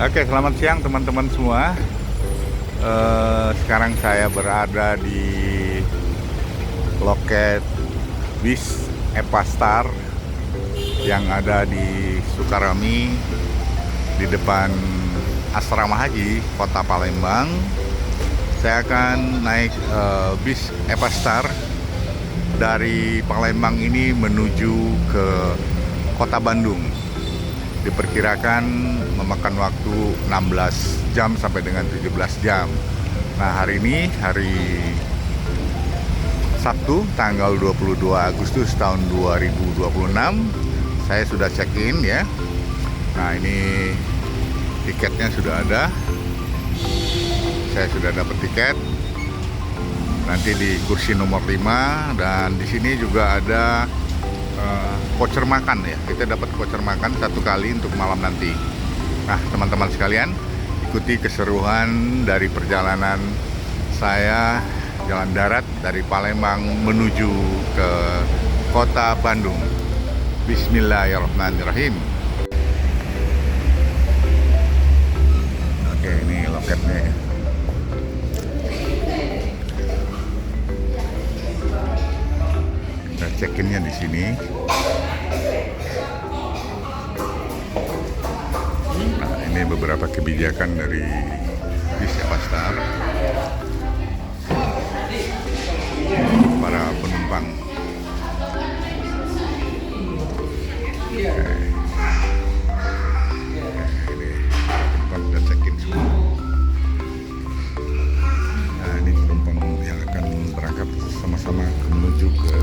Oke, selamat siang teman-teman semua. Sekarang saya berada di loket bis Epastar yang ada di Sukarami di depan Asrama Haji Kota Palembang. Saya akan naik bis Epastar dari Palembang ini menuju ke Kota Bandung. Diperkirakan memakan waktu 16 jam sampai dengan 17 jam. Nah, hari ini hari Sabtu tanggal 22 Agustus tahun 2026. Saya sudah check-in ya. Nah, ini tiketnya sudah ada. Saya sudah dapat tiket. Nanti di kursi nomor 5 dan di sini juga ada voucher makan ya. Kita dapat voucher makan satu kali untuk malam nanti. Nah, teman-teman sekalian, ikuti keseruan dari perjalanan saya jalan darat dari Palembang menuju ke Kota Bandung. Bismillahirrahmanirrahim. Oke, ini loketnya ya. Kita check-innya di sini. Nah, ini beberapa kebijakan dari bis Epastar para penumpang. Oke. Ini penumpang sudah check-in semua. Nah, ini penumpang yang akan berangkat sama-sama menuju ke.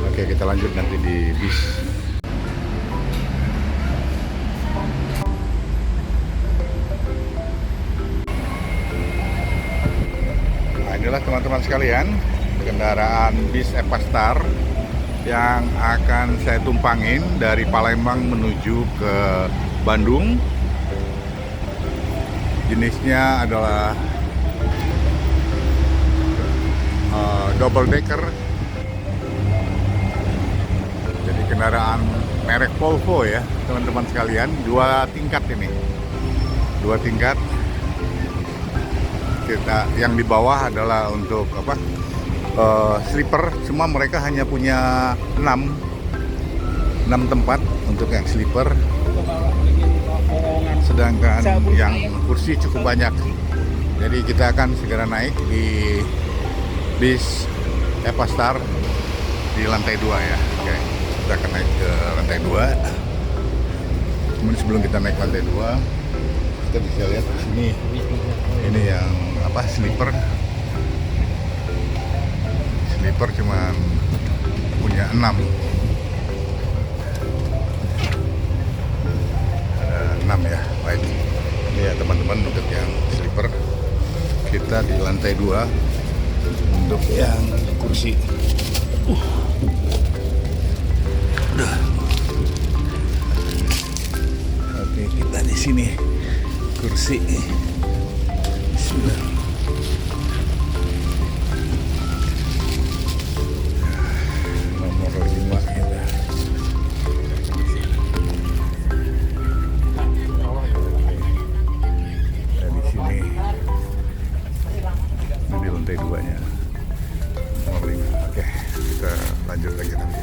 Oke, kita lanjut nanti di bis. Inilah teman-teman sekalian, kendaraan bis Epastar yang akan saya tumpangin dari Palembang menuju ke Bandung. Jenisnya adalah double decker. Jadi kendaraan merek Volvo ya, teman-teman sekalian, 2 tingkat ini. 2 tingkat. Kita yang di bawah adalah untuk sleeper, cuma mereka hanya punya 6 tempat untuk yang sleeper, sedangkan yang kursi cukup banyak. Jadi kita akan segera naik di bis Epastar di lantai 2 ya. Oke, kita akan naik ke lantai 2. Kemudian sebelum kita naik lantai 2, kita bisa lihat di sini. Ini yang sleeper cuman punya 6. Ada 6 ya. Baik, ini ya teman-teman untuk yang sleeper. Kita di lantai 2 untuk yang kursi. Oke, kita di sini kursi. Bismillah. Nomor 5 kita. Nah, di sini. Ini di lantai 2-nya. Nomor 5. Oke, kita lanjut lagi nanti.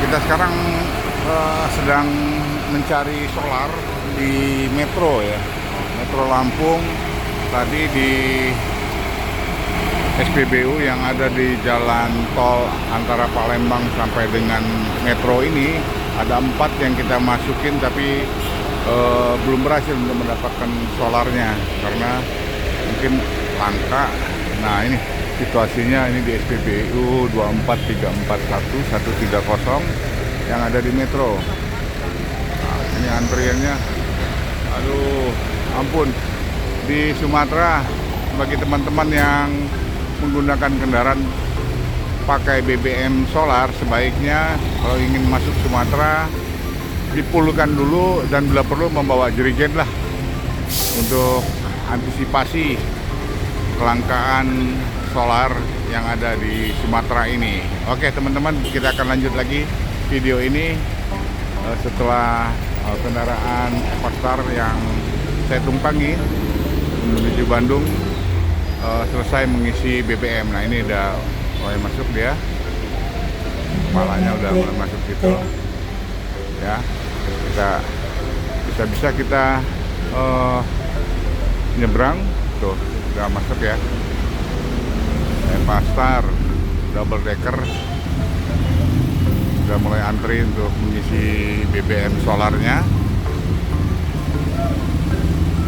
Kita sekarang sedang mencari solar di Metro ya, Metro Lampung. Tadi di SPBU yang ada di jalan tol antara Palembang sampai dengan Metro ini ada 4 yang kita masukin, tapi belum berhasil untuk mendapatkan solarnya karena mungkin langka. Nah ini situasinya, ini di SPBU 24341 130 yang ada di Metro. Nah, ini antriannya, aduh ampun. Di Sumatera, bagi teman-teman yang menggunakan kendaraan pakai BBM solar, sebaiknya kalau ingin masuk Sumatera dipulkan dulu dan bila perlu membawa jerigen lah untuk antisipasi kelangkaan solar yang ada di Sumatera ini. Oke teman-teman, kita akan lanjut lagi video ini setelah kendaraan Epostar yang saya tumpangi menuju Bandung selesai mengisi BBM. Nah ini udah mulai masuk dia, kepalanya udah mulai masuk gitu ya. Kita bisa kita nyebrang tuh, udah masuk ya. Epostar double decker udah mulai antri untuk mengisi BBM solarnya.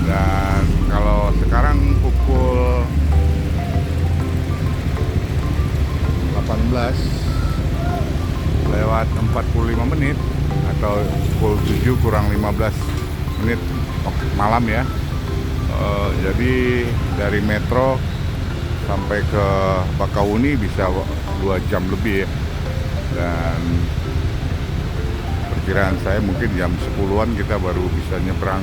Dan kalau sekarang pukul 18:45 atau pukul 7 kurang 15 menit malam ya. Jadi dari Metro sampai ke Bakauni bisa 2 jam lebih ya. Dan perkiraan saya mungkin jam 10-an kita baru bisa nyebrang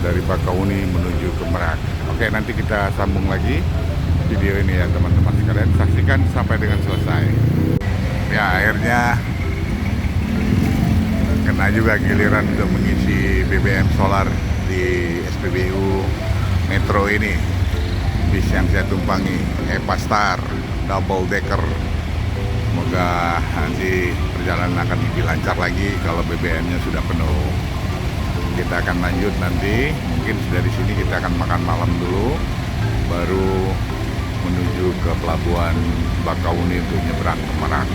dari Bakauni menuju ke Merak. Oke, nanti kita sambung lagi video ini ya teman-teman sekalian, saksikan sampai dengan selesai. Ya akhirnya kena juga giliran untuk mengisi BBM solar di SPBU Metro ini. Bis yang saya tumpangi Epastar double decker. Semoga nanti perjalanan akan lebih lancar lagi kalau BBM-nya sudah penuh. Kita akan lanjut nanti, mungkin dari sini kita akan makan malam dulu, baru menuju ke pelabuhan Bakauni untuk nyebrang ke Merak.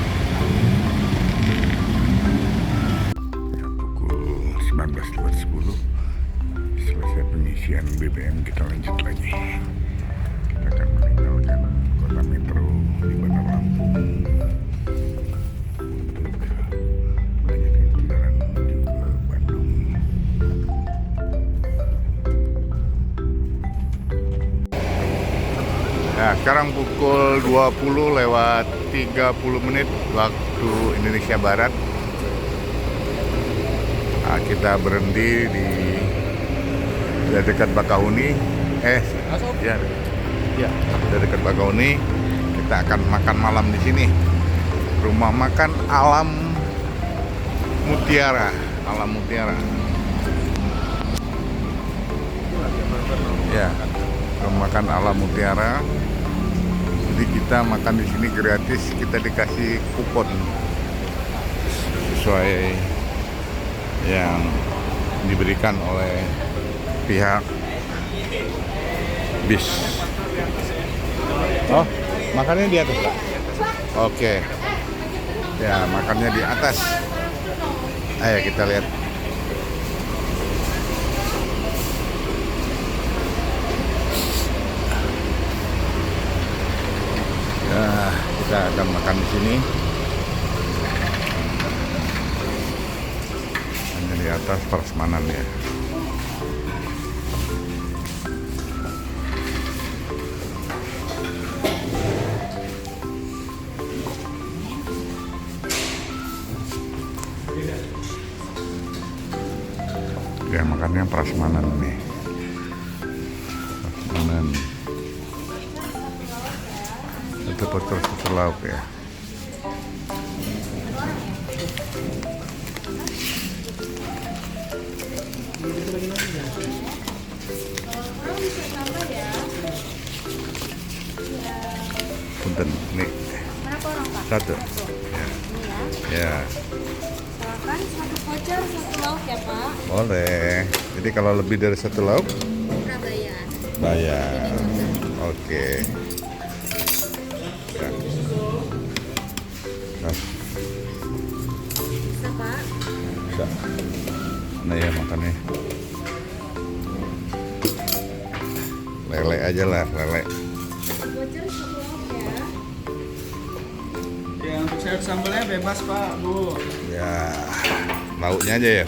Ya, pukul 19.10 selesai pengisian BBM, kita lanjut lagi. Kita akan meninggalkan kota Metro di Bandar Lampung untuk melanjutkan perjalanan menuju ke Bandung. Nah, sekarang pukul 20:30 waktu Indonesia Barat. Nah, kita berhenti di dekat Bakauni. Ya, dekat Bakauni. Kita akan makan malam di sini. Rumah makan Alam Mutiara. Alam Mutiara. Ya, rumah makan Alam Mutiara. Jadi kita makan di sini gratis, kita dikasih kupon sesuai yang diberikan oleh pihak bis. Oh, makannya di atas, Pak? Oke. Ya, makannya di atas. Ayo kita lihat. Ya, kita akan makan di sini. Hanya di atas prasmanan ya. Ya, makannya prasmanan nih. Prasmanan. Itu terus lauk ya. Punten, nih. Berapa orang, Pak? Satu. Ya. Ini ya. Ya. Silakan satu voucher, satu lauk ya, Pak. Boleh. Jadi kalau lebih dari satu lauk, Nggak bayar. bayar. Oke. Ya. Nah, Bisa, Pak. bisa. Nah ya makannya. Lele aja lah, lele. Satu voucher, satu lauk ya. Ya, untuk sayur sambalnya bebas Pak, Bu. Ya, lauknya aja ya.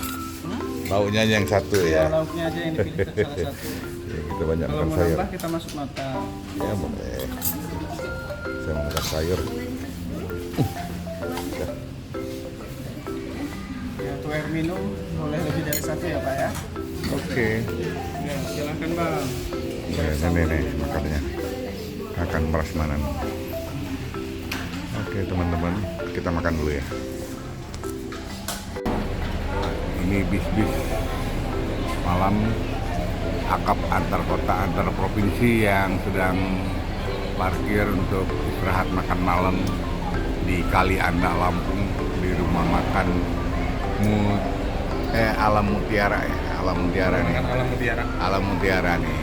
Lauknya aja yang satu Ya, ya. lauknya aja yang dipilih salah satu. Ya, kita banyak Kalau makan mau sayur. nambah kita masuk nota. Ya boleh. Saya mau makan sayur. Ya, untuk air minum boleh lebih dari satu ya Pak ya. Oke. Ya, silakan Bang. Ya, ini makannya. Makan prasmanan. Oke teman-teman, kita makan dulu ya. Ini bis-bis malam akap antar kota, antar provinsi yang sedang parkir untuk istirahat makan malam di Kali Anda Lampung di rumah makan Alam Mutiara ya. Alam Mutiara nih. Alam Mutiara. Alam Mutiara nih.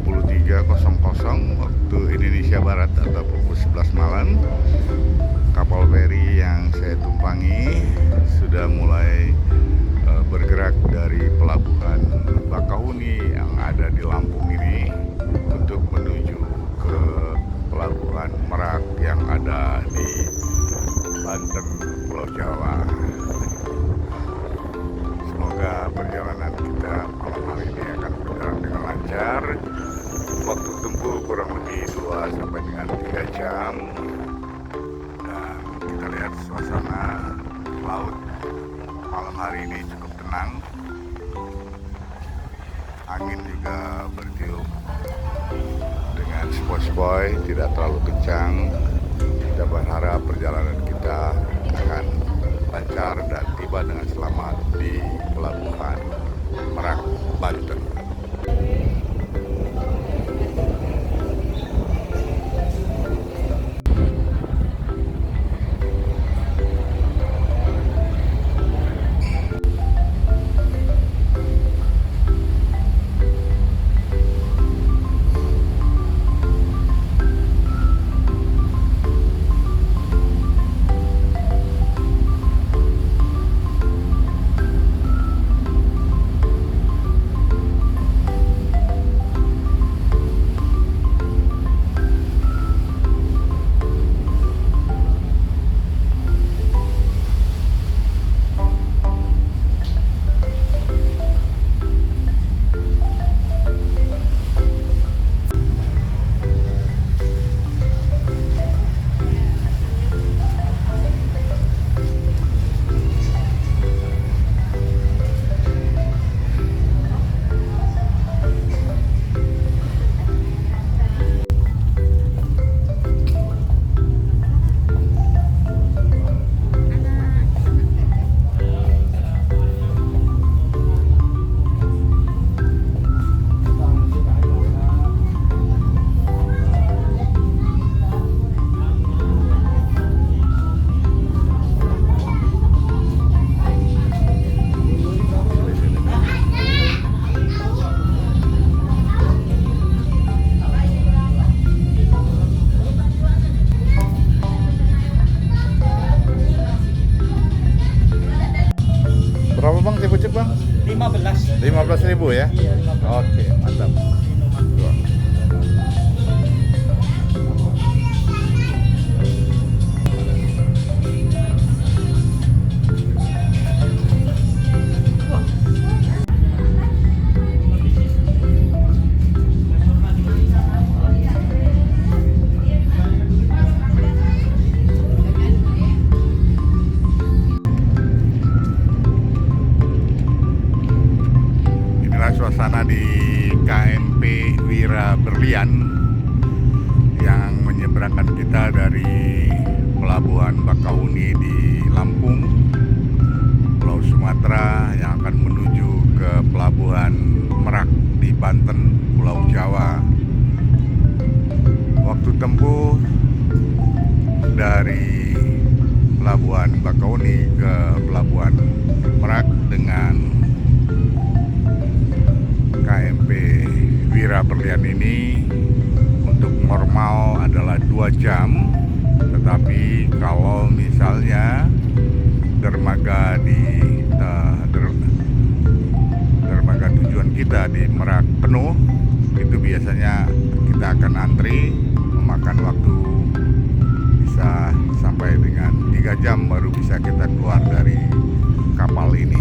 23.00 waktu Indonesia Barat atau pukul 11 malam. Kapal feri yang saya tumpangi sudah mulai bergerak dari pelabuhan Bakahuni yang ada di Lampung ini untuk menuju ke pelabuhan Merak yang ada di Banten, Pulau Jawa. Semoga perjalanan kita malam hari ini akan berjalan dengan lancar. Waktu tempuh kurang lebih 2 sampai dengan 3 jam. Dan kita lihat suasana laut malam hari ini cukup tenang. Angin juga bertiup dengan sepoi-sepoi, tidak terlalu kencang. Kita berharap perjalanan kita akan lancar dan tiba dengan selamat di pelabuhan Merak, Banten. Berapa bang tipe cek bang? 15. 15.000 ya? Iya, 15. Oke, mantap. Dua. Suasana di KMP Wira Berlian yang menyeberangkan kita dari pelabuhan Bakahuni di Lampung, Pulau Sumatera, yang akan menuju ke pelabuhan Merak di Banten, Pulau Jawa. Waktu tempuh dari pelabuhan Bakahuni ke pelabuhan Merak dengan KMP Wira Berlian ini untuk normal adalah 2 jam, tetapi kalau misalnya dermaga tujuan kita di Merak penuh, itu biasanya kita akan antri, memakan waktu bisa sampai dengan 3 jam baru bisa kita keluar dari kapal ini.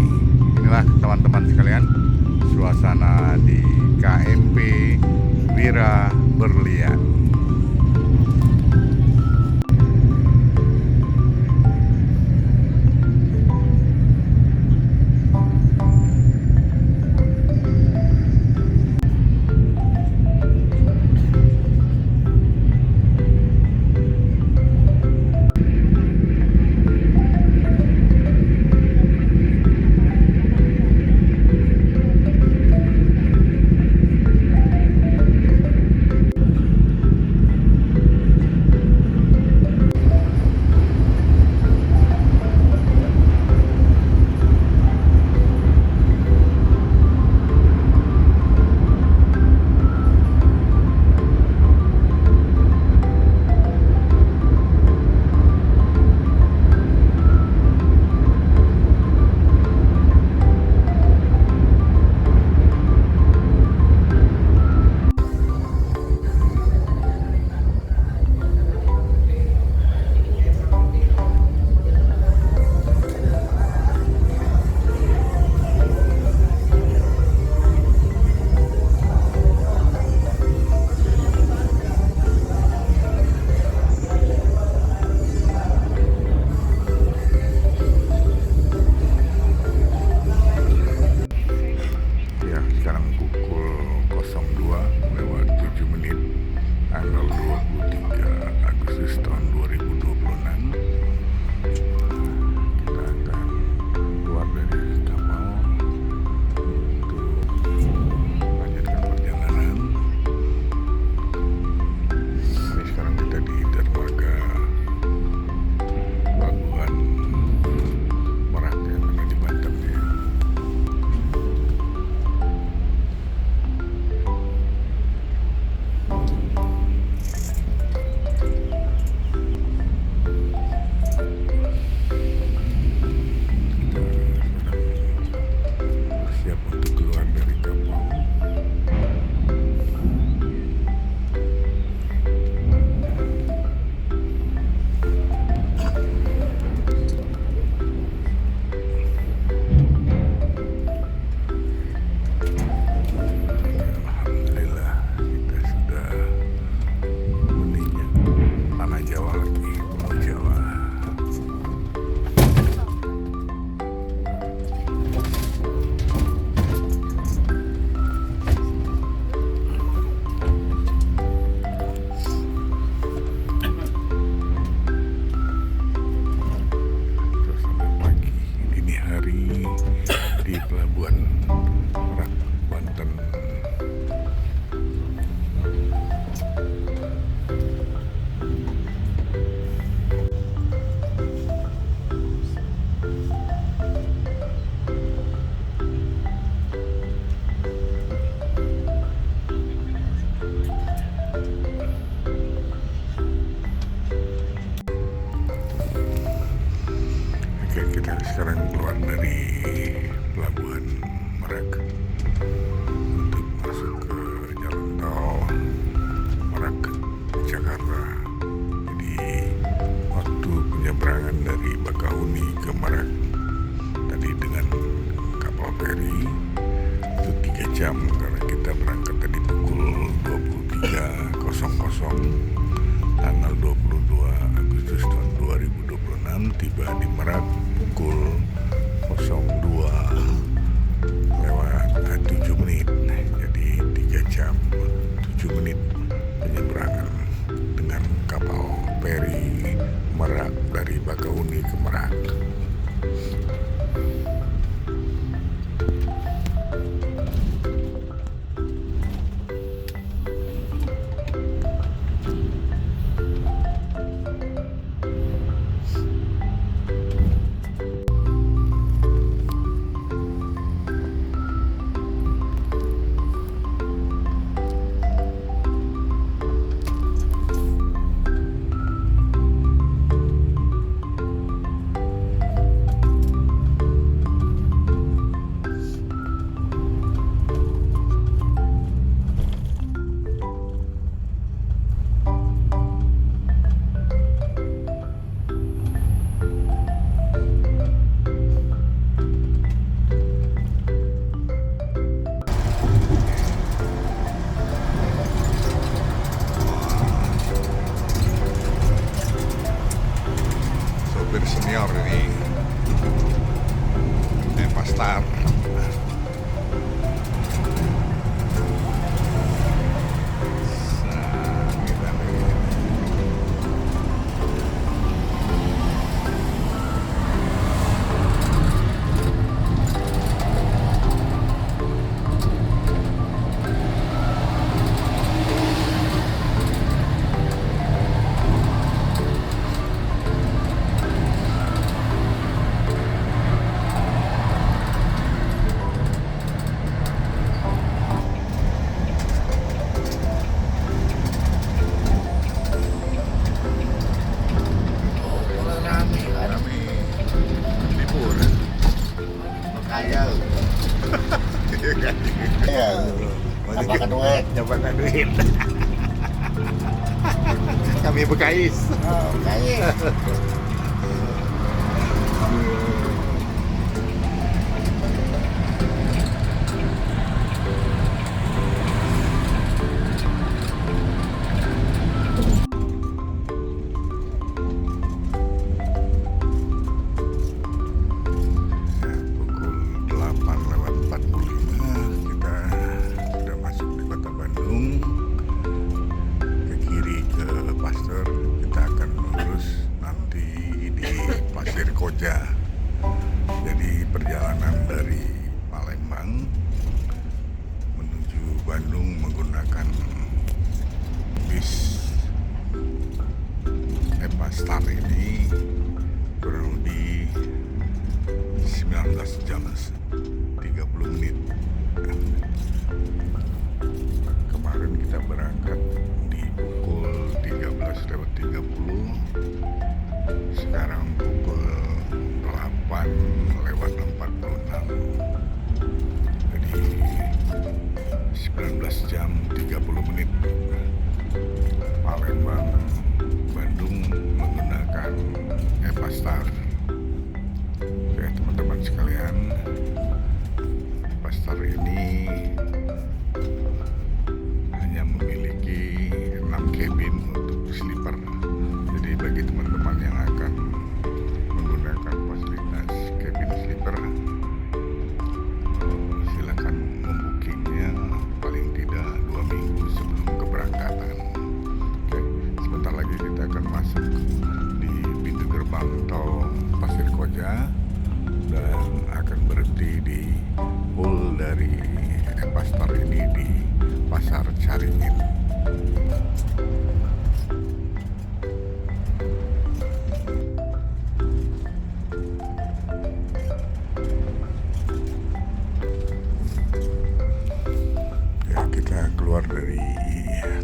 Inilah teman-teman sekalian, suasana di KMP Wira Berlian. ke Merak. Sopir senior ini Pastar. Ya, dapatkan duit. Dapatkan duit. Kami bekais. Oh, kaya. Pukul 8:45 kita sudah masuk di kota Bandung. Ke kiri ke Pasteur, kita akan lurus nanti di Pasir Koja. Jadi perjalanan dari Palembang menuju Bandung menggunakan bis Pastar ini kurang lebih 19 jam 30 menit. Kemarin kita berangkat di pukul 13:30, sekarang pukul 8:46. Jadi 19 jam 30 menit. Palembang Bandung menggunakan Pastar. Oke teman-teman sekalian, Pastar ini hanya memiliki 6 cabin untuk sleeper. Jadi bagi teman-teman yang akan menggunakan fasilitas cabin sleeper, silakan membookingnya paling tidak 2 minggu sebelum keberangkatan. Oke, sebentar lagi kita akan masuk di pintu gerbang tol Pasir Koja dan akan berhenti di pool dari Pastar ini di Pasar Caringin. Ya, kita keluar dari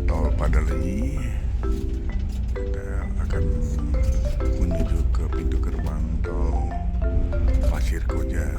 tol Padalenyi. Kita akan menuju ke pintu gerbang tol Pasir Koja.